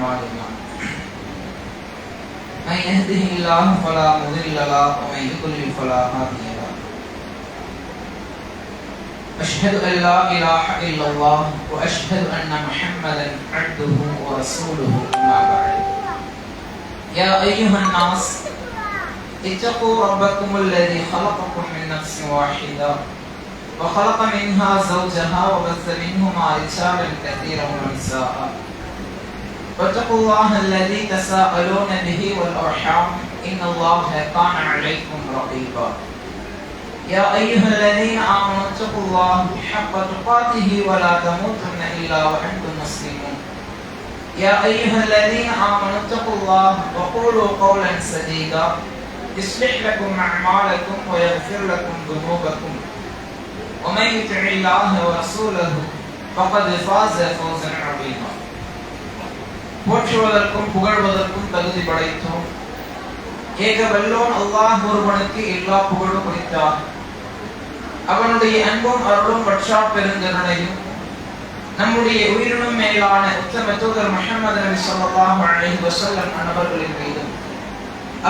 أعمالنا من يهده الله فلا مضل له ومن يضلل فلا هادي له أشهد أن لا إله إلا الله وأشهد أن محمدا عبده ورسوله أما بعد يا أيها الناس اتقوا ربكم الذي خلقكم من نفس واحدة وخلق منها زوجها وبث منهما رجالا كثيرا ونساء واتقوا الله الذي تساءلون به والأرحام إن الله كان عليكم رقيبا يا أيها الذين آمنوا اتقوا الله حق تقاته ولا تموتن إلا وأنتم مسلمون يا أيها الذين آمنوا اتقوا الله وقولوا قولا سديدا يصلح لكم أعمالكم ويغفر لكم ذنوبكم ومن يطع الله ورسوله فقد فاز فوزا عظيما போற்றுவதற்கும் புகழ்வதற்கும் தகுதி படைத்தோம் ஏக வல்லோன் அல்லாஹ் ஒருவனுக்கு எல்லா புகழும் குறித்தார். அவனுடைய அன்பும் அருளும் வற்றா பெருங்கருணையும் நம்முடைய உயிரினும் மேலான உத்தம தூதர் முஹம்மது நபி ஸல்லல்லாஹு அலைஹி வஸல்லம் அவர்களின் மீதும்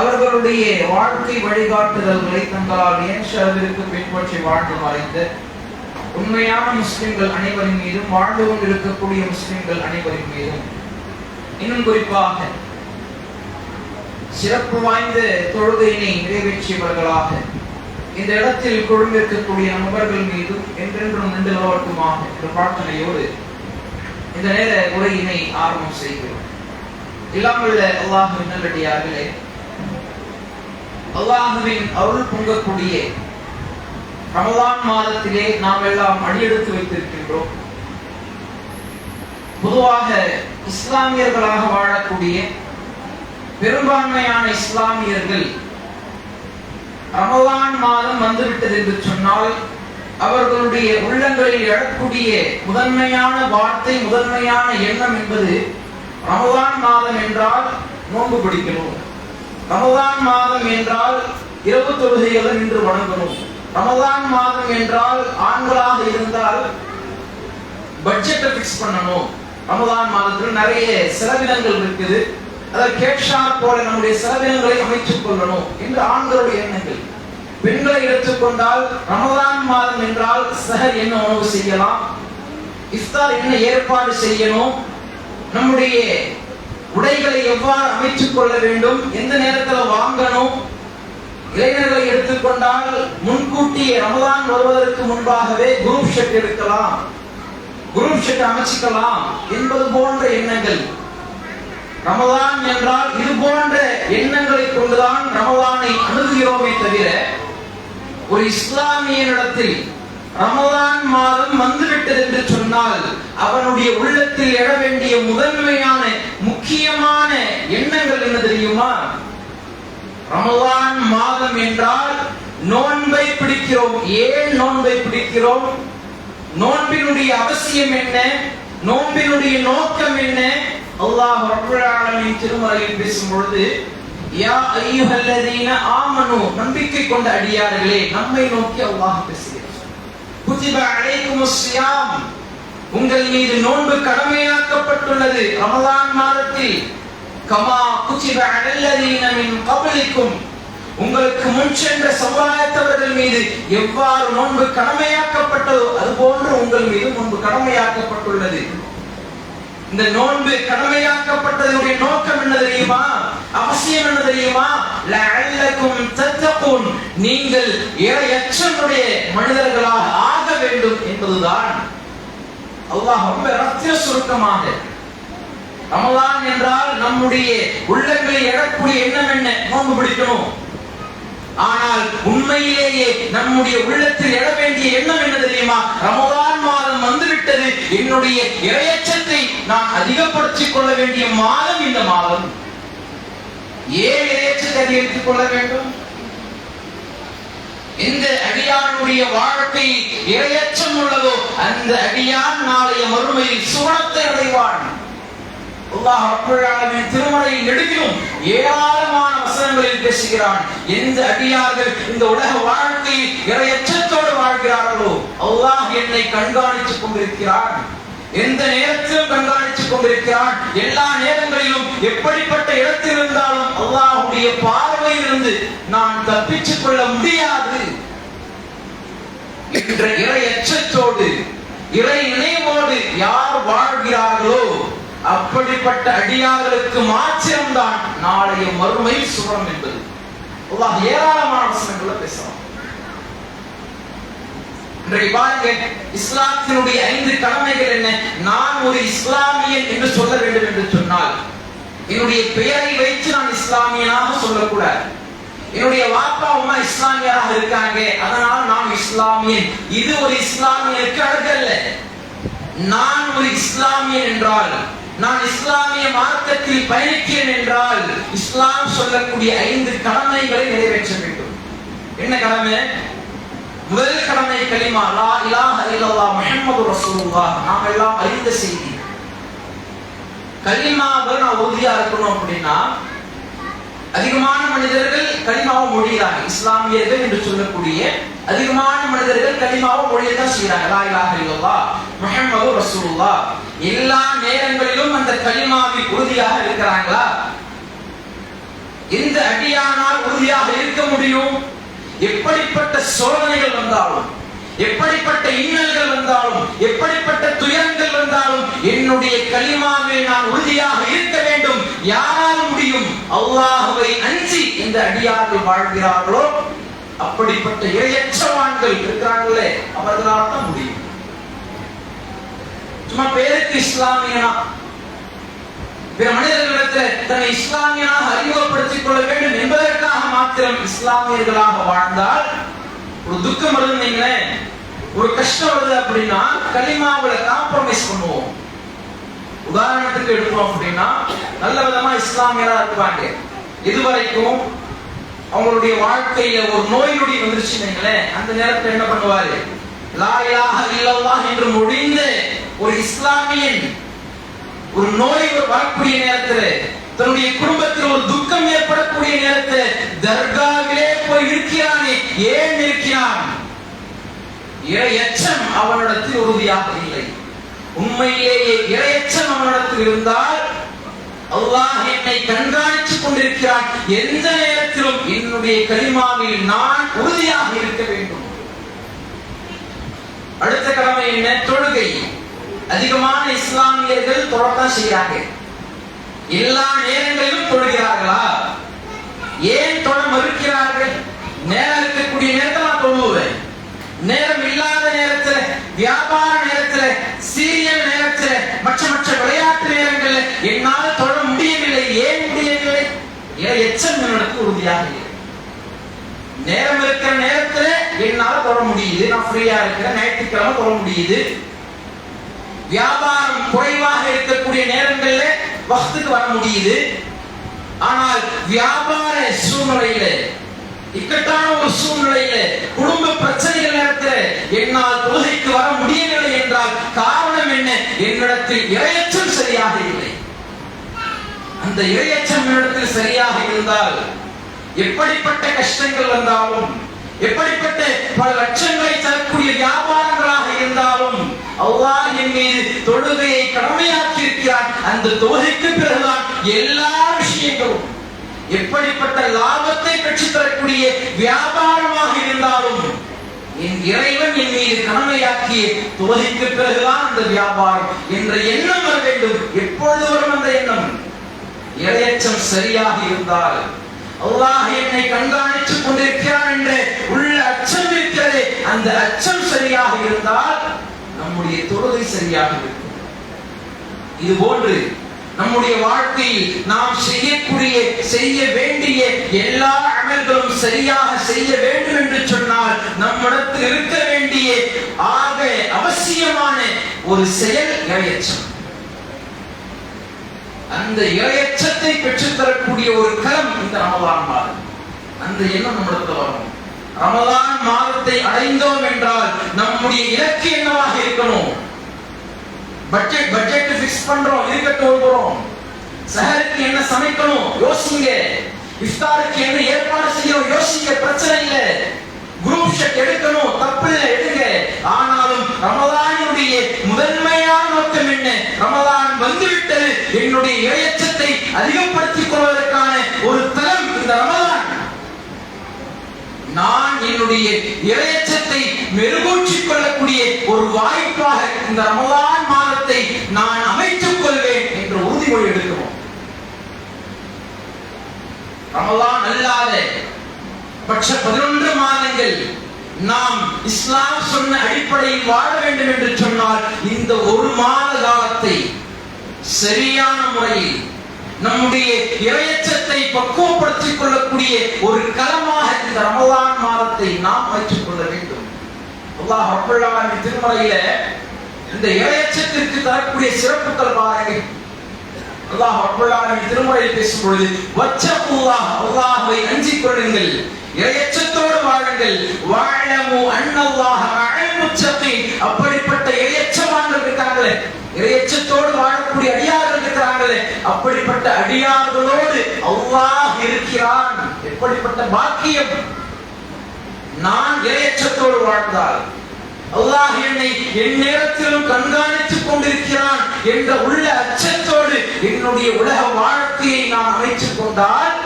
அவர்களுடைய வாழ்க்கை வழிகாட்டுதல்களை தங்களால் இயன்றளவிற்கு பின்பற்றி வாழ்ந்து மறைந்த உண்மையான முஸ்லிம்கள் அனைவரின் மீதும் வாழ்ந்து கொண்டிருக்கக்கூடிய முஸ்லிம்கள் அனைவரின் மீதும் இன்னும் குறிப்பாக சிறப்பு வாய்ந்த தொழுகையினை நிறைவேற்றியவர்களாக இந்த இடத்தில் கொழும்பிருக்கக்கூடிய நபர்கள் மீதும் என்றென்றும் நின்று நிலவட்டுமாக என்ற பிரார்த்தனையோடு இந்த நேர உரையினை ஆரம்பம் செய்கிறோம். இல்லாமல் அல்லாஹுவின் நல்லடியார்களே, அல்லாஹுவின் அருள் பொங்கக்கூடிய ரமலான் மாதத்திலே நாம் எல்லாம் அடியெடுத்து வைத்திருக்கின்றோம். பொதுவாக இஸ்லாமியர்களாக வாழக்கூடிய பெரும்பான்மையான இஸ்லாமியர்கள் ரமலான் மாதம் வந்துவிட்டது என்று சொன்னால் அவர்களுடைய உள்ளங்களில் எழக்கூடிய முதன்மையான வார்த்தை, முதன்மையான எண்ணம் என்பது ரமலான் மாதம் என்றால் நோன்பு பிடிக்கணும், ரமலான் மாதம் என்றால் இரவு தொழுகைகளை நின்று வணங்கணும், ரமலான் மாதம் என்றால் ஆண்களாக இருந்தால் பட்ஜெட்டை பிக்ஸ் பண்ணணும், ரமலான் மாதத்தில் நிறைய செலவினங்கள் இருக்குது, அதற்கேற்றாற் போல நம்முடைய செலவினங்களை அமைத்துக் கொள்ளணும் என்று ஆண்களுடைய எண்ணங்கள். பெண்களை எடுத்துக்கொண்டால் ரமலான் மாதம் என்றால் சஹர் என்ன உணவு செய்யலாம், இஃப்தார் என்ன ஏற்பாடு செய்யணும், நம்முடைய உடைகளை எவ்வாறு அமைத்துக் கொள்ள வேண்டும், எந்த நேரத்தில் வாங்கணும். இளைஞர்களை எடுத்துக்கொண்டால் முன்கூட்டியே ரமலான் வருவதற்கு முன்பாகவே குரூப் ஷர்ட் எடுக்கலாம், குரூப் ஷர்ட் அமைச்சுக்கலாம் என்பது போன்ற எண்ணங்கள். ரமலான் என்றால் இது போன்ற எண்ணங்களை கொண்டுதான் ரமலானை அணுகுகிறோமே தவிர ஒரு இஸ்லாமியனிடத்தில் ரமலான் மாதம் வந்துவிட்டது என்று சொன்னால் அவனுடைய உள்ளத்தில் எழ வேண்டிய முதன்மையான முக்கியமான எண்ணங்கள் என்ன தெரியுமா? ரமலான் மாதம் என்றால் நோன்பை பிடிக்கிறோம். ஏன் நோன்பை பிடிக்கிறோம்? நோன்பினுடைய அவசியம் என்ன? நோன்பினுடைய நோக்கம் என்ன? அல்லாஹ் ரப்பல் ஆலமீன் திருமறையில் பேசும் பொழுது யா அய்யுஹல்லதீன ஆமனு, நம்பிக்கை கொண்ட அடியார்களே, நம்மை நோக்கி அல்லாஹ் பேசுகிறார். குதிப அலைக்குமுஸ் ஸியாம், உங்கள் மீது நோன்பு கடமையாக்கப்பட்டுள்ளது ரமலான் மாதத்தில். கமா குதிப அலல்லதீன மின் கப்லிக்கும், உங்களுக்கு முன் சென்ற சமுதாயத்தவர்கள் மீது எவ்வாறு நோன்பு கடமையாக்கப்பட்டதோ அதுபோன்று உங்கள் மீது நோன்பு கடமையாக்கப்பட்டுள்ளது. இந்த நோன்பு கடமையாக்கப்பட்டதனுடைய நோக்கம் என்ன தெரியுமா? அவசியம் என்ன தெரியுமா? லஅல்லக்கும் தத்தகூன், நீங்கள் இறையச்சமுடைய மனிதர்களாக ஆக வேண்டும் என்பதுதான். அல்லாஹ் ரொம்ப ரத்தின சுருக்கமாக ரமலான் என்றால் நம்முடைய உள்ளங்களில் எழக்கூடிய எண்ணம் என்ன? நோன்பு பிடிக்கணும். ஆனால் உண்மையிலேயே நம்முடைய உள்ளத்தில் எழ வேண்டிய எண்ணம் என்ன தெரியுமா? ரமலான் மாதம் வந்துவிட்டது, என்னுடைய இறையச்சத்தை நான் அதிகப்படுத்திக் கொள்ள வேண்டிய மாதம் இந்த மாதம். ஏன் இறையச்சத்தை அதிகரித்துக் கொள்ள வேண்டும்? எந்த அடியானுடைய வாழ்க்கை இறையச்சம் உள்ளதோ அந்த அடியான் நாளைய மறுமையில் சுவனத்தை அடைவான். அல்லாஹ் ரப்பல் ஆலமீன் திருமறையில் நெடுகிலும் ஏராளமான வசனங்களில் பேசுகிறான். எந்த அடியார்கள் இந்த உலக வாழ்க்கையில் இறையச்சத்தோடு வாழ்கிறார்களோ அல்லாஹ் என்னை கண்காணித்துக் கொண்டிருக்கிறான், எந்த நேரத்திலும் கண்காணித்துக் கொண்டிருக்கிறான், எல்லா நேரங்களிலும் எப்படிப்பட்ட இடத்தில் இருந்தாலும் அல்லாஹ்வுடைய பார்வையிலிருந்து நான் தப்பித்துக் கொள்ள முடியாது என்ற இறை அச்சத்தோடு இறை நினைவோடு யார் வாழ்கிறார்களோ அப்படிப்பட்ட அடியார்களுக்கு மாத்திரம்தான் நாளைய மறுமை சுகம் என்பது. அல்லாஹ் ஏராளமான வசனங்களை பேசலாம். இன்றைக்கு பாருங்க, இஸ்லாத்தினுடைய 5 கடமைகள் என்ன? நான் ஒரு இஸ்லாமியன் என்று சொல்ல வேண்டும் என்று சொன்னால் என்னுடைய பெயரை வைத்து நான் இஸ்லாமியனாக சொல்லக்கூடாது. என்னுடைய வாப்பா அம்மா இஸ்லாமியராக இருக்காங்க, அதனால் நான் இஸ்லாமியன். இது ஒரு இஸ்லாமியனுக்கு அழகல்ல. நான் ஒரு இஸ்லாமியன் என்றால், நான் இஸ்லாமிய மார்க்கத்தில் பயணிக்கிறேன் என்றால் இஸ்லாம் சொல்லக்கூடிய 5 கடமைகளை நிறைவேற்ற வேண்டும். என்ன கடமை? முதல் கடமை கலிமா லா இலாஹ இல்லல்லாஹ் முஹம்மது ரசூலுல்லாஹ். நாம் எல்லாம் அறிந்த செய்தி. கலிமாவை நான் உறுதியா இருக்கணும் அப்படின்னா அதிகமான மனிதர்கள் கலிமாவை மொழிகிறாங்க. இஸ்லாமியர்கள் என்று சொல்லக்கூடிய அதிகமான மனிதர்கள் கலிமாவை மொழியதான் செய்யறாங்க. லா இலாஹ இல்லல்லாஹ் முஹம்மது ரசூலுல்லாஹ். எல்லா நேரங்களிலும் அந்த கலிமாவில் உறுதியாக இருக்கிறாங்களா? இந்த அடியானால் உறுதியாக இருக்க முடியும்? எப்படிப்பட்ட சோதனைகள் வந்தாலும், எப்படிப்பட்ட இன்னல்கள் வந்தாலும், எப்படிப்பட்ட துயரங்கள் வந்தாலும் என்னுடைய கலிமாவில் நான் உறுதியாக இருக்க வேண்டும். யாரால் முடியும்? அல்லாஹ்வை அஞ்சி இந்த அடியார்கள் வாழ்கிறார்களோ அப்படிப்பட்ட இறையற்றவான்கள் இருக்கிறார்களே, அவர்களால் தான் முடியும். சும்மா பேருக்கு இஸ்லாமியனா, பிற மனிதர்களிடத்தில் தன்னை இஸ்லாமியனாக அறிமுகப்படுத்திக் கொள்ள வேண்டும் என்பதற்காக மாத்திரம் இஸ்லாமியர்களாக வாழ்ந்தால் ஒரு துக்கம் வருதுன்னீங்களே, ஒரு கஷ்டம் வருது அப்படின்னா கலிமாவுல காம்ப்ரமைஸ் பண்ணுவோம். உதாரணத்துக்கு எடுப்போம் அப்படின்னா நல்ல விதமா இஸ்லாமியரா இருப்பாங்க, இதுவரைக்கும் அவங்களுடைய வாழ்க்கையில ஒரு நோய் நொடி வந்துருச்சுன்னீங்களே, அந்த நேரத்தில் என்ன பண்ணுவாரு? லா இலாஹ இல்லல்லாஹ் என்று முடிந்த ஒரு இஸ்லாமியன் ஒரு நோய் வரக்கூடிய நேரத்தில், தன்னுடைய குடும்பத்தில் ஒரு துக்கம் ஏற்படக்கூடிய நேரத்தில் தர்காவிலே போய் இருக்கிறானே, ஏன் இருக்கிறான்? இறையச்சம் அவனிடத்தில் உறுதியாக இல்லை. உண்மையிலேயே இறையச்சம் அவனிடத்தில் இருந்தால் அல்லாஹ் என்னை கண்காணித்துக் கொண்டிருக்கிறான், எந்த நேரத்திலும் என்னுடைய கலிமாவில் நான் உறுதியாக இருக்க வேண்டும். அடுத்த கடமை என்ன? தொழுகை. அதிகமான இஸ்லாமியர்கள் தொழத்தான் செய்யறாங்க. எல்லா நேரங்களிலும் தொழுகிறார்களா? ஏன் தொழ மறுக்கிறார்கள்? நேரம் இருக்கக்கூடிய நேரத்தில் நான் தொழுவேன், நேரம் இல்லாத நேரத்தில், வியாபார நேரத்தில், சீரியல் நேரத்தில், மற்ற விளையாட்டு நேரங்களில் என்னால் தொழ முடியவில்லை. ஏன் முடியவில்லை? எச்சம் என்னிடத்தில் உறுதியாக இல்லை. நேரம் இருக்கிற நேரத்தில் என்னால் தொழ முடியுது, நான் ஃப்ரீயா இருக்கிறேன், ஞாயிற்றுக்கிழமை தொழ முடியுது. வியாபாரம் குறைவாக இருக்கக்கூடிய நேரங்கள்ல வக்துக்கு வர முடியுது. ஆனால் வியாபார சூழ்நிலையில, இக்கட்டான ஒரு சூழ்நிலையில, குடும்ப பிரச்சனைகள் நேரத்தில் என்னால் தொழுகைக்கு வர முடியவில்லை என்றால் காரணம் என்ன? என்னிடத்தில் இறையச்சம் சரியாக இல்லை. அந்த இறையச்சம் என்னிடத்தில் சரியாக இருந்தால் எப்படிப்பட்ட கஷ்டங்கள் வந்தாலும், எப்படிப்பட்ட பல லட்சங்களை தரக்கூடிய வியாபாரங்களாக இருந்தாலும் அல்லாஹ் என் மீது தொழுகையை கடமையாக்கி இருக்கிறான். அந்த தொழுகைக்கு பிறகுதான் எல்லா விஷயங்களும், எப்படிப்பட்ட லாபத்தை பெற்றுத் தரக்கூடிய வியாபாரமாக இருந்தாலும் என் இறைவன் என் மீது கடமையாக்கிய தொழுகைக்கு பிறகுதான் அந்த வியாபாரம் என்ற எண்ணம் வர வேண்டும். எப்பொழுது வரும் அந்த எண்ணம்? இறையச்சம் சரியாக இருந்தால், அல்லாஹ் என்னை கண்காணித்துக் கொண்டிருக்கிறான் என்ற உள்ள அச்சம் இருக்கிறது, அந்த அச்சம் சரியாக இருந்தால் நம்முடைய தொழுகை சரியாக இருக்கும். இது போன்று நம்முடைய வாழ்க்கையில் நாம் செய்ய வேண்டிய எல்லா அமல்களும் சரியாக செய்ய வேண்டும் என்று சொன்னால் நம்மிடத்தில் இருக்க வேண்டிய ஆக அவசியமான ஒரு செயல் இறையச்சம். அந்த இறையச்சத்தை பெற்றுத்தரக்கூடிய ஒரு களம் இந்த ரமலான் மாதம். அந்த எண்ணம் நம்மிடத்தில் வரும். ரமலான் மாதத்தை அடைந்தோம் என்றால் நம்முடைய இலக்கு என்னவாக இருக்கணும்? பட்ஜெட் ஃபிக்ஸ் பண்றோம், இருக்கட்டும் வருகிறோம். சஹருக்கு என்ன சமைக்கணும் யோசிங்க, இஃப்தாருக்கு என்ன ஏற்பாடு செய்யணும் யோசிங்க, பிரச்சனை இல்லை. குரூப் ஷட் எடுக்கணும், தப்பு இல்லை, எடுங்க. ஆனாலும் ரமலானுடைய முதன்மையான நோக்கம் என்ன? ரமலான் வந்துவிட்டது, என்னுடைய இறையச்சத்தை அதிகப்படுத்திக் கொள்வதற்கான ஒரு தலம் இந்த ரமலான். நான் என்னுடைய இறையச்சத்தை மெருகூற்றிக் கொள்ளக்கூடிய ஒரு வாய்ப்பாக இந்த ரமலான் மாதத்தை நான் அமைத்துக் கொள்வேன் என்று உறுதிமொழி எடுக்கிறோம். ரமலான் அல்லாத பட்ச 11 மாதங்கள் நாம் இஸ்லாம் சொன்ன அடிப்படையில் வாழ வேண்டும் என்று சொன்னால் இந்த ஒரு மாத காலத்தை சரியான முறையில் நம்முடைய இறையச்சத்தை பக்குவப்படுத்திக் கொள்ளக்கூடிய ஒரு களமாக இந்த ரமலான் மாதத்தை நாம் அமைத்துக் கொள்ள வேண்டும். அல்லாஹ் ரப்பல் ஆலமீன் திருமறையில இந்த இறையச்சத்திற்கு தரக்கூடிய சிறப்புகள் பாருங்கள். அல்லாஹ் ரப்பல் ஆலமீன் திருமறையில் பேசும் பொழுது வச்சகுல்லாஹ், அல்லாஹ்வை அஞ்சிக் கொள்ளுங்கள், இறையச்சத்தோடு வாழுங்கள், வஅலமு அன்னல்லாஹ மஅல் முத்தகீன். அப்படிப்பட்ட இறையச்சவான்கள் இருக்காங்களே, இறையச்சத்தோடு வாழக்கூடிய அடியார்கள் இருக்கிறாங்களே, அப்படிப்பட்ட அடியார்களோடு அல்லாஹ் இருக்கிறான். எப்படிப்பட்ட பாக்கியம்! நான் இறையச்சத்தோடு வாழ்ந்தால் அல்லாஹ் என்னை எந்நேரத்திலும் கண்காணித்துக் கொண்டிருக்கிறான் என்ற உள்ள அச்சத்தோடு என்னுடைய உலக வாழ்க்கையை நான் அமைத்துக் கொண்டால்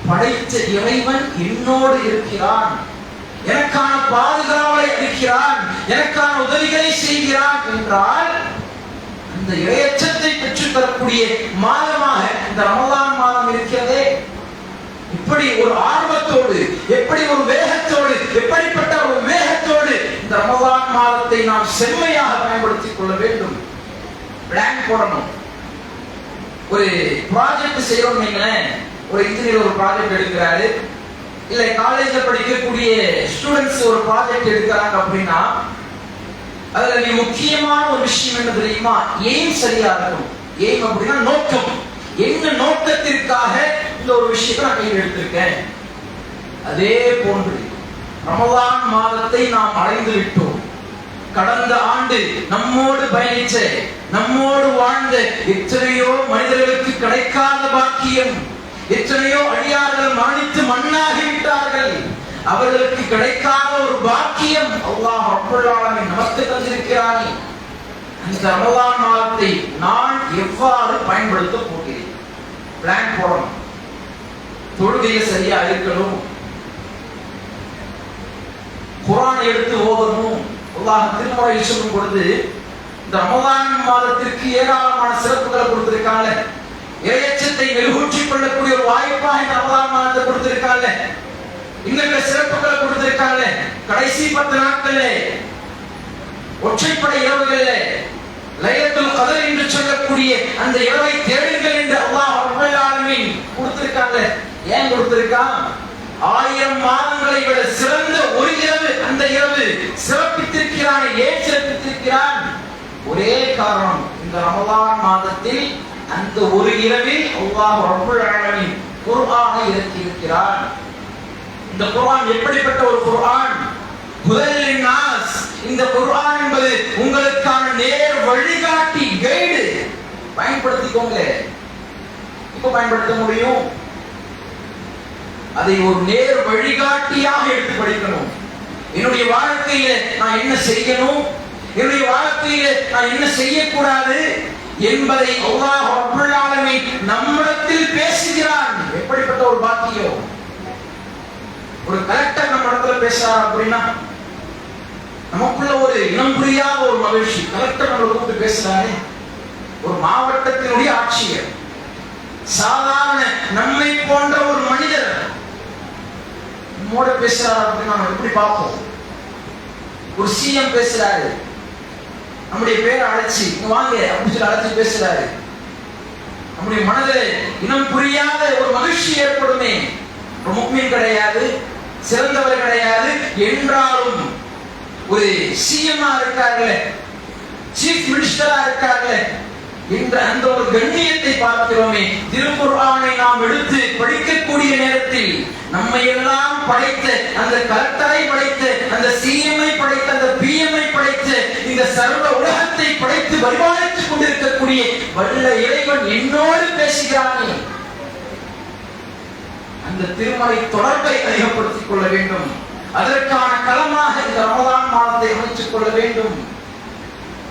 படைத்த இறைவன் என்னோடு இருக்கிறான், எனக்கான பாதுகாவலை அளிக்கிறான், எனக்கான உதவிகளை செய்கிறான் என்றால் அந்த இறையச்சத்தை பெற்றுத் தரக்கூடிய மாதமாக இந்த ரமலான் மாதம் இருக்கிறதே. இப்படி ஒரு ஆர்வத்தோடு, எப்படி ஒரு வேகத்தோடு, எப்படிப்பட்ட ஒரு வேகத்தோடு இந்த ரமலான் மாதத்தை நாம் செம்மையாக பயன்படுத்திக் கொள்ள வேண்டும். பிளான் போடணும். ஒரு ப்ராஜெக்ட் செய்யறோம் நீங்களேன், ஒரு இன்ஜினியர் ஒரு ப்ராஜெக்ட் எடுக்கிறாரு, இல்ல காலேஜ்ல படிக்கக்கூடிய ஸ்டூடெண்ட்ஸ் ஒரு ப்ராஜெக்ட் எடுக்கிறாங்க அப்படின்னா அதுல மிக முக்கியமான ஒரு விஷயம் என்ன தெரியுமா? எய்ம் சரியா இருக்கணும். எய்ம் அப்படின்னா நோக்கம். என்ன நோக்கத்திற்காக இந்த ஒரு விஷயத்தை நான் கையில் எடுத்திருக்கேன். அதே போன்று ரமலான் மாதத்தை நாம் அடைந்து விட்டோம். கடந்த ஆண்டு நம்மோடு பயணிச்ச, நம்மோடு வாழ்ந்த எத்தனையோ மனிதர்களுக்கு கிடைக்காத பாக்கியம், எத்தனையோ அடியார்கள் மரணித்து மண்ணாகிவிட்டார்கள். அவர்களுக்கு கிடைக்காத ஒரு பாக்கியம் அல்லாஹ் ரப்பல் ஆலமீன் நமக்கு தந்திருக்கிறானே. அந்த ரமலான் மாதத்தை நான் எவ்வாறு பயன்படுத்த போகிறேன்? பிளான் போடணும். தொழுகையை சரியா இருக்கணும், குர்ஆன் எடுத்து ஓதணும். அல்லாஹ் திருமறையில் சொல்லும் பொழுது இந்த ரமலான் மாதத்திற்கு ஏராளமான சிறப்புகளை கொடுத்திருக்காங்க. இறையச்சத்தை மெருகூற்றிக் கொள்ளக்கூடிய ஒரு வாய்ப்பாக இந்த ரமலான் மாதத்தை கொடுத்திருக்காங்க. இன்னும் சிறப்புகளை கொடுத்திருக்காங்க. கடைசி 10 நாட்கள்ல, ஒற்றைப்படை இரவுகள்ல லைலத்துல் கத்ர் என்று சொல்லக்கூடிய அந்த இரவை தேடுங்கள் என்று அல்லாஹ் ரப்பல் ஆலமீன் கொடுத்திருக்காங்க. ஏன் கொடுத்திருக்கான்? 1000 மாதங்களை விட சிறந்த ஒரு இரவு அந்த இரவு சிறப்பித்திருக்கிறான். ஏன் சிறப்பித்திருக்கிறான்? ஒரே காரணம், இந்த ரமலான் மாதத்தில் அந்த ஒரு இரவில் அல்லாஹ் ரப்பல் ஆலமீன் குர்ஆனை இறக்கி இருக்கிறான். இந்த குர்ஆன் எப்படிப்பட்ட ஒரு குர்ஆன்? ஹுதல் லின்னாஸ். இந்த குர்ஆன் என்பது உங்களுக்கான நேர் வழிகாட்டி, கைடு. பயன்படுத்திக்கோங்க. இப்ப பயன்படுத்த முடியும். அதை ஒரு நேர் வழிகாட்டியாக எடுத்து படிக்கணும். என்னுடைய வாழ்க்கையில நான் என்ன செய்யணும், என்னுடைய வாழ்க்கையில நான் என்ன செய்யக்கூடாது என்பதை அல்லாஹ் ரப்பல் ஆலமீன் நம்மிடத்தில் பேசுகிறான். எப்படிப்பட்ட ஒரு பாக்கியம்! ஒரு கலெக்டர் நம்ம இடத்துல பேசுறார் அப்படின்னா நமக்குள்ள ஒரு இனம் புரியாத ஒரு மகிழ்ச்சி. கலெக்டர் நம்மளை கூப்பிட்டு பேசுறாரு. ஒரு மாவட்டத்தினுடைய ஆட்சியர், சாதாரண நம்மை போன்ற ஒரு மனிதர் நம்மோட பேசுறாரு அப்படின்னு நம்ம எப்படி பார்ப்போம்? ஒரு சிஎம் பேசுறாரு, நம்முடைய பேரை அழைச்சி வாங்க அப்படின்னு சொல்லி அழைச்சி பேசுறாரு. நம்முடைய மனதில் இனம் புரியாத ஒரு மகிழ்ச்சி ஏற்படுமே. ஒரு முக்மீன் கிடையாது, சிறந்தவர் கிடையாது என்றாலும் ஒரு சிஎம்ஆ இருக்கார்களே, சீஃப் மினிஸ்டரா இருக்கார்களே என்ற அந்த ஒரு கண்ணியத்தை பார்க்கிறோமே. திருக்குர்ஆனை நாம் எடுத்து படிக்கக்கூடிய நேரத்தில் நம்மை எல்லாம் படைத்த அந்த கலெக்டரை படைத்த, அந்த சிஎம்ஐ படைத்த, அந்த பிஎம்ஐ படைத்த, இந்த சர்வ உலகத்தை படைத்து பரிபாலித்துக் கொண்டிருக்கக்கூடிய வல்ல இறைவன் என்னோடு பேசுகிறானே. அந்த திருமறை தொடர்பை அதிகப்படுத்திக் கொள்ள வேண்டும். அதற்கான களமாக இந்த ரமலான் மாதத்தை அமைத்துக் கொள்ள வேண்டும்.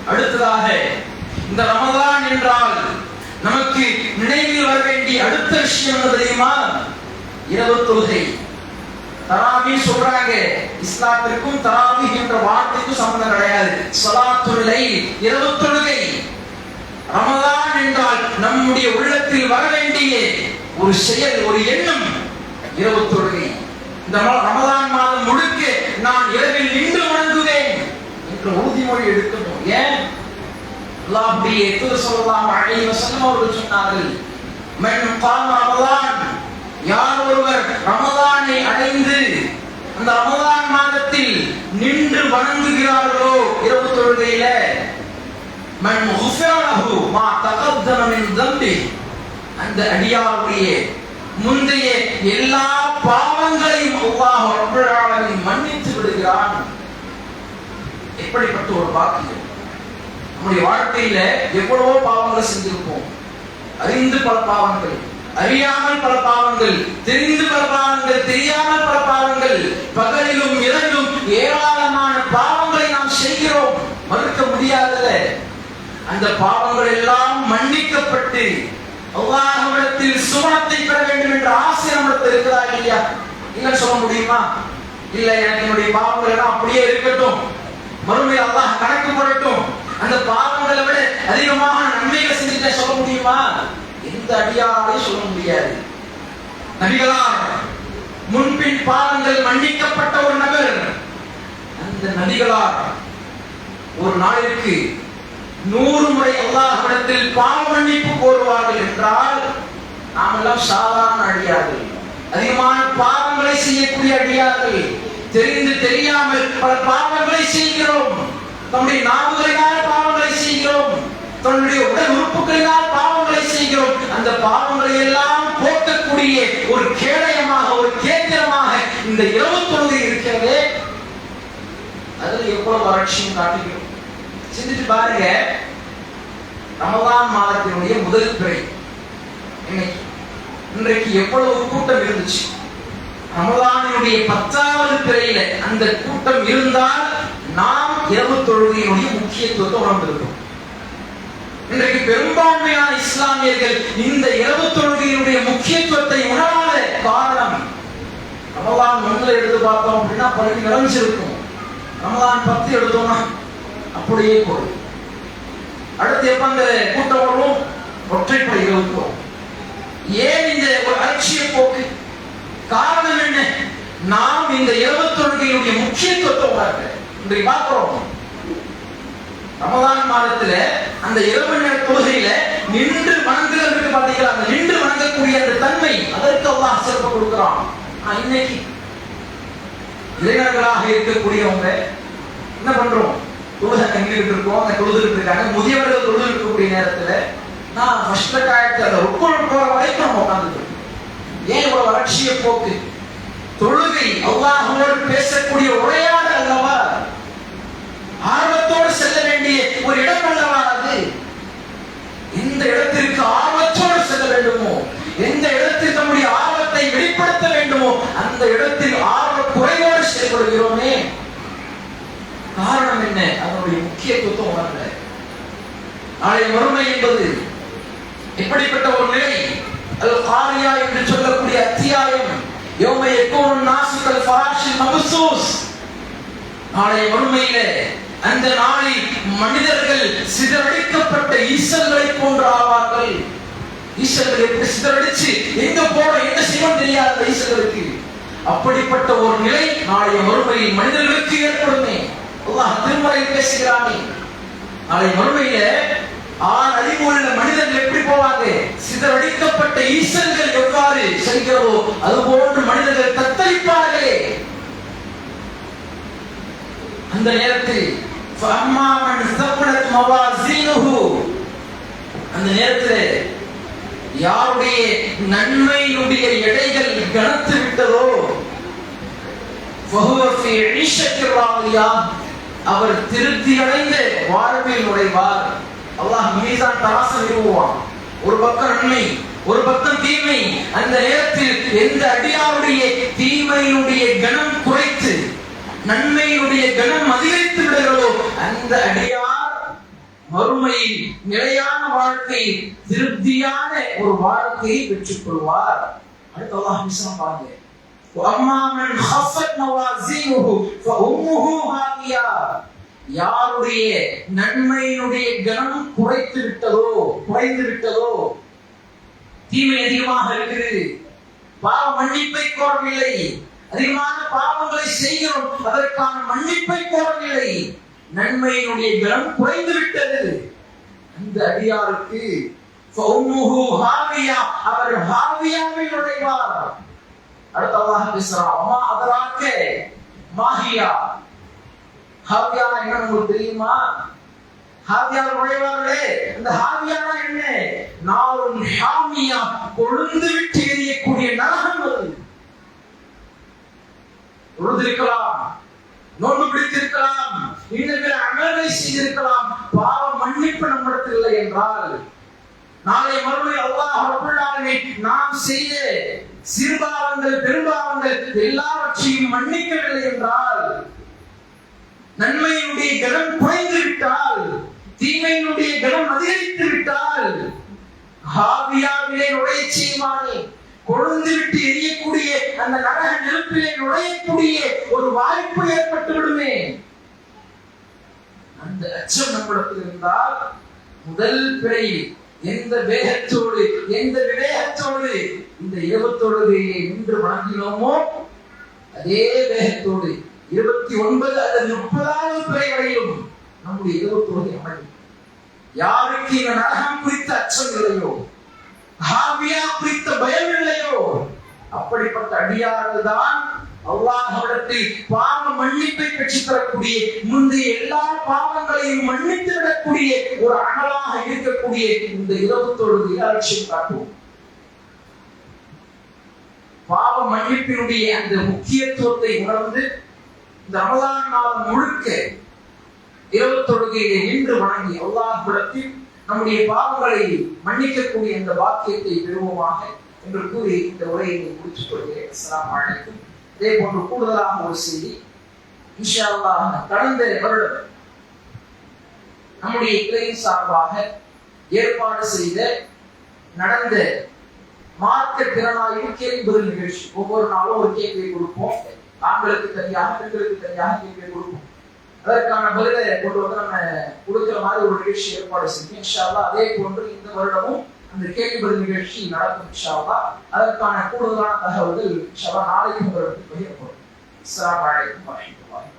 அடுத்ததாக, இந்த ரமலான் என்றால் நமக்கு நினைவில் வர வேண்டிய அடுத்த விஷயம் என்ன தெரியுமா? இரவு தொழுகை. தராவி சொல்றாங்க. இஸ்லாத்திற்கும் தராவி என்ற வார்த்தைக்கும் சம்பந்தம் கிடையாது. ஸலாத்துல் லைல், இரவு தொழுகை. ரமலான் என்றால் நம்முடைய உள்ளத்தில் வர வேண்டிய ஒரு செயல், ஒரு எண்ணம் இரவு தொழுகை. இந்த ரமலான் மாதம் முழுக்க நான் இரவில் நின்று வணங்குவேன் என்ற உறுதிமொழி எடுக்கணும். ஏன்? அல்லாஹ்வுடைய தூதர் ஸல்லல்லாஹு அலைஹி வஸல்லம் அவர்கள் சொன்னார்கள், மன் காம ரமலான், யார் ஒருவர் ரமலானை அடைந்து அந்த ரமலான் மாதத்தில் நின்று வணங்குகிறார்களோ இரவு தொழுகையில, மன் குஃபிர லஹு மா தகத்தம மின் தம்பி, அந்த அடியாருடைய முந்தைய எல்லா பாவங்களையும் அல்லாஹ் ரப்பல் ஆலமீன் மன்னித்து விடுகிறான். எப்படிப்பட்ட ஒரு பாக்கியம்! நம்முடைய வாழ்க்கையில எவ்வளவோ பாவங்களை செஞ்சிருப்போம். அறிந்து பல பாவங்கள், அறியாமல் பல பாவங்கள், தெரிந்து பல பாவங்கள், தெரியாமல் பல பாவங்கள், பகலிலும் இரவிலும் ஏராளமான பாவங்களை நாம் செய்கிறோம். மறுக்க முடியாதத. அந்த பாவங்கள் எல்லாம் மன்னிக்கப்பட்டு அல்லாஹ்விடத்தில் சுவனத்தை பெற வேண்டும் என்ற ஆசை நம்மிடத்தில் இருக்கிறதா இல்லையா? இல்லைன்னு சொல்ல முடியுமா? இல்ல, எனக்கு என்னுடைய பாவங்கள் எல்லாம் அப்படியே இருக்கட்டும், மறுமையில் அல்லாஹ் கணக்கு போடட்டும், அந்த பாவங்களை விட அதிகமாக நன்மைகள் செஞ்சுட்டே சொல்ல முடியுமா? எந்த அடியாரையும் சொல்ல முடியாது. நபிகளார் முன்பின் பாவங்கள் மன்னிக்கப்பட்ட ஒரு நபர். அந்த நபிகளார் ஒரு நாளிற்கு 100 முறை அல்லாஹ்விடத்தில் பாவ மன்னிப்பு கோருவார்கள் என்றால், நாம் எல்லாம் சாதாரண அடியார்கள், அதிகமான பாவங்களை செய்யக்கூடிய அடியார்கள். தெரிந்து தெரியாமல் பல பாவங்களை செய்கிறோம். நம்முடைய நாவுகளினால் பாவங்களை செய்கிறோம், தன்னுடைய உடல் உறுப்புகளினால் பாவங்களை செய்கிறோம். அந்த பாவங்களை எல்லாம் போக்கக்கூடிய ஒரு கேடயமாக, ஒரு கேந்திரமாக இந்த இரவு தொழுகை இருக்கிறதே, அதில் எவ்வளவு வறட்சியும் காட்டுகிறோம். சிந்திச்சு பாருங்க. ரமலான் மாதத்தினுடைய முதல் பிறை இன்றைக்கு எவ்வளவு கூட்டம் இருந்துச்சு. ரமலானினுடைய 10வது பிறையில அந்த கூட்டம் இருந்தால் நாம் இரவு தொழுகையினுடைய முக்கியத்துவத்தை உணர்ந்திருக்கிறோம். இன்றைக்கு பெரும்பான்மையான இஸ்லாமியர்கள் இந்த இரவு தொழுகையினுடைய முக்கியத்துவத்தை உணராத காரணம், ரமலான் 1 எடுத்து பார்த்தோம் அப்படின்னா பள்ளி நிறைஞ்சிருக்கும். ரமலான் 10 எடுத்தோம்னா அப்படியே போடும். அடுத்து எப்ப அந்த கூட்டம் வரும்? ஒற்றைப்படை இருக்கும். ஏன் இந்த ஒரு அலட்சிய போக்கு? காரணம் என்ன? நாம் இந்த இரவு தொழுகையினுடைய முக்கியத்துவத்தை உணர்ந்து இன்றைக்கு பார்க்கிறோம். ரமலான் மாதத்துல அந்த இரவு நேர தொழுகையில நின்று வணங்குறதுக்கு பாத்தீங்களா, அந்த நின்று வணங்கக்கூடிய அந்த தன்மை, அதற்கு அல்லாஹ் சிறப்பு கொடுக்கிறான். இன்னைக்கு இளைஞர்களாக இருக்கக்கூடியவங்க என்ன பண்றோம்? தொழுகை நின்றுட்டு இருக்கோம், அந்த தொழுதுட்டு இருக்காங்க. முதியவர்கள் தொழுது இருக்கக்கூடிய நேரத்துல நான் ஃபர்ஸ்ட் காயத்து அந்த ருக்குல் போற வரைக்கும் நம்ம உட்கார்ந்துட்டு இருக்கோம். ஏன் இவ்வளவு வறட்சிய போக்கு? தொழுகை அல்லாஹ்வோடு பேசக்கூடிய உரையாடல் அல்லவா? ஆர்வத்தோடு செல்ல வேண்டிய ஒரு இடம் அல்லவா அது? எந்த இடத்திற்கு ஆர்வத்தோடு செல்ல வேண்டுமோ, எந்த இடத்தில் நம்முடைய ஆர்வத்தை வெளிப்படுத்த வேண்டுமோ, அந்த இடத்தில் ஆர்வ குறைவோடு செயல்படுகிறோமே. காரணம் என்ன? அதனுடைய முக்கியத்துவத்தை உணர்ந்த நாளைய மறுமை என்பது எப்படிப்பட்ட ஒரு நிலை? அல் காரியா என்று சொல்லக்கூடிய அத்தியாயம், யௌம யகூனு நாஸு கல் ஃபராஷில் மப்சூஸ். நாளைய மறுமையில அந்த நாளில் மனிதர்கள் சிதறடிக்கப்பட்ட ஈசல்களை போன்ற ஆவார்கள். ஈசல்கள் எப்படி சிதறடிச்சு எங்க போற என்ன செய்வோம் தெரியாத ஈசல்களுக்கு, அப்படிப்பட்ட ஒரு நிலை நாளைய மறுமையில் மனிதர்களுக்கு ஏற்படுமே. அல்லாஹ் திருமறையில் பேசுகிறானே, நாளை மறுமையில 6 அறிவுள்ள மனிதர்கள் எப்படி போவாங்க? சிதறடிக்கப்பட்ட ஈசல்கள் எவ்வாறு செல்கிறதோ அதுபோன்று மனிதர்கள் தத்தளிப்பார்களே. அந்த நேரத்தில் அந்த நேரத்தில் யாருடைய நன்மையினுடைய எடைகள் கனத்து விட்டதோ அவர் திருப்தி அடைந்த வாழ்வில் நுழைவார். அல்லாஹ் மீசான் தராசு நிறுவுவான். ஒரு பக்கம் நன்மை, ஒரு பக்கம் தீமை. அந்த நேரத்தில் எந்த அடியாருடைய தீமையினுடைய கணம் குறைத்து நன்மையினுடைய கணம் அதிகரித்து விடுகிறதோ அந்த அடியார் மறுமையில் நிலையான வாழ்க்கை, திருப்தியான ஒரு வாழ்க்கையை பெற்றுக் கொள்வார். அடுத்த அல்லாஹ் பாருங்க, وَأَمَّا مَنْ خَفَّتْ مَوَازِينُهُ فَأُمُّهُ هَاوِيَةٌ. யாருடைய நன்மையினுடைய கனம் குறைந்து விட்டதோ, தீமை அதிகமாக இருக்குது, பாவ மன்னிப்பை கோரவில்லை, அதிகமான பாவங்களை செய்கிறோம், அதற்கான மன்னிப்பை கோரவில்லை, நன்மையினுடைய கனம் குறைந்து விட்டது, அந்த அடியாருக்கு ஃபஉம்முஹு ஹாவியா, அவர் ஹாவியாவில் நுழைவார். அடுத்த அல்லாஹ் பேசுறான், அம்மா அதராக்க மாஹியா. ஹாவியா என்ன உங்களுக்கு தெரியுமா? ஹாவியா நுழைவார்களே, அந்த ஹாவியானா என்ன? நாரும் ஹாமியா, கொழுந்து விட்டு எரியக்கூடிய நரகம். அது உழுதிருக்கலாம், நோன்பு பிடித்திருக்கலாம், இன்னும் அமல்களை செய்திருக்கலாம், பாவ மன்னிப்பு நம்மிடத்தில் இல்லை என்றால், நாளை மறுபடியும் அல்லாஹ் ரப்பல் ஆலமீன் நாம் செய்த சிறுபாவங்கள் பெரும்பாவங்கள் எல்லாவற்றையும் மன்னிக்கவில்லை என்றால், நன்மையினுடைய கனம் குறைந்து விட்டால், தீமையினுடைய கனம் அதிகரித்து விட்டால், ஹாவியாவிலே நுழைய செய்வானே, கொழுந்து விட்டு எரியக்கூடிய அந்த நரக நெருப்பிலே நுழையக்கூடிய ஒரு வாய்ப்பு ஏற்பட்டு விடுமே. அந்த அச்சம் நம்மிடத்தில் இருந்தால், முதல் பிறையில் எந்த வேகத்தோடு எந்த விவேகத்தோடு இந்த இரவு தொழுகையை நின்று வணங்கினோமோ, அதே வேகத்தோடு 29 அல்லது 30வது பிறை வரையிலும் நம்முடைய இரவு தொழுகை அமையும். யாருக்கு இந்த நரகம் குறித்த அச்சம் இல்லையோ, ஹாவியா குறித்த பயம் இல்லையோ, அப்படிப்பட்ட அடியார்கள் தான் அல்லாஹ்விடத்தில் பாவ மன்னிப்பை பெற்றுத் தரக்கூடிய, முந்தைய எல்லா பாவங்களையும் மன்னித்து விடக்கூடிய ஒரு அமலாக இருக்கக்கூடிய இந்த இரவு தொழுகையை அலட்சியம் காட்டுவோம். பாவ மன்னிப்பினுடைய அந்த முக்கியத்துவத்தை உணர்ந்து இந்த ரமலான் நாள் முழுக்க இரவு தொழுகையை நின்று வணங்கி அல்லாஹ்விடத்தில் நம்முடைய பாவங்களை மன்னிக்கக்கூடிய இந்த வாக்கியத்தை பெறுவோமாக என்று கூறி இந்த உரையை முடித்துக் கொள்கிறேன். அஸ்ஸலாமு அலைக்கும். இதே போன்று கூடுதலாக ஒரு செய்தி, இன்ஷா அல்லாஹ் கடந்த வருடம் நம்முடைய கிளையின் சார்பாக ஏற்பாடு செய்த நடந்த மார்க்க திறனாய்வு கேள்வி பதில் நிகழ்ச்சி. ஒவ்வொரு நாளும் ஒரு கேள்வியை கொடுப்போம், ஆண்களுக்கு தனியாக பெண்களுக்கு தனியாக கேள்வியை கொடுப்போம். அதற்கான பதிலை கொண்டு வந்து நம்ம கொடுக்கிற மாதிரி ஒரு நிகழ்ச்சி ஏற்பாடு செஞ்சோம். இன்ஷா அல்லாஹ் அதே போன்று இந்த வருடமும் அந்த கேள்வி பதில் நிகழ்ச்சி நடக்கும். இன்ஷா அல்லாஹ் அதற்கான கூடுதலான தகவல்கள் இன்ஷா அல்லாஹ் நாளைக்கு உங்களுக்கு பகிரப்படும். அஸ்ஸலாமு அலைக்கும் வரஹ்மத்துல்லாஹி